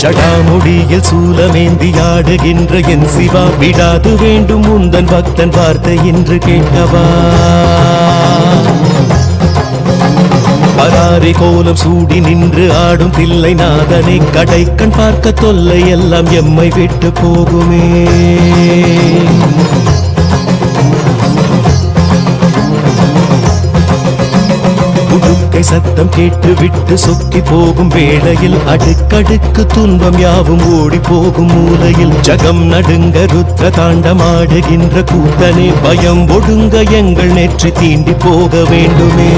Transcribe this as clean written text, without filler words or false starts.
ஜடாமுடியில் சூலமேந்தி ஆடுகின்ற என் சிவா, விடாது வேண்டும் உந்தன் பக்தன் வார்த்தை என்று கேட்கவா. பராரி கோலம் சூடி நின்று ஆடும் தில்லை நாதனை கடைக்கண் பார்க்க தொல்லை எல்லாம் எம்மை விட்டு போகுமே. உடுக்கை சத்தம் கேட்டு விட்டு சொக்கி போகும் வேளையில் அடுக்கடுக்கு துன்பம் யாவும் ஓடி போகும் மூலையில் ஜகம் நடுங்க ருத்ர தாண்டமாடுகின்ற கூத்தனே, பயம் ஒடுங்க எங்கள் நெற்றி தீண்டி போக வேண்டுமே.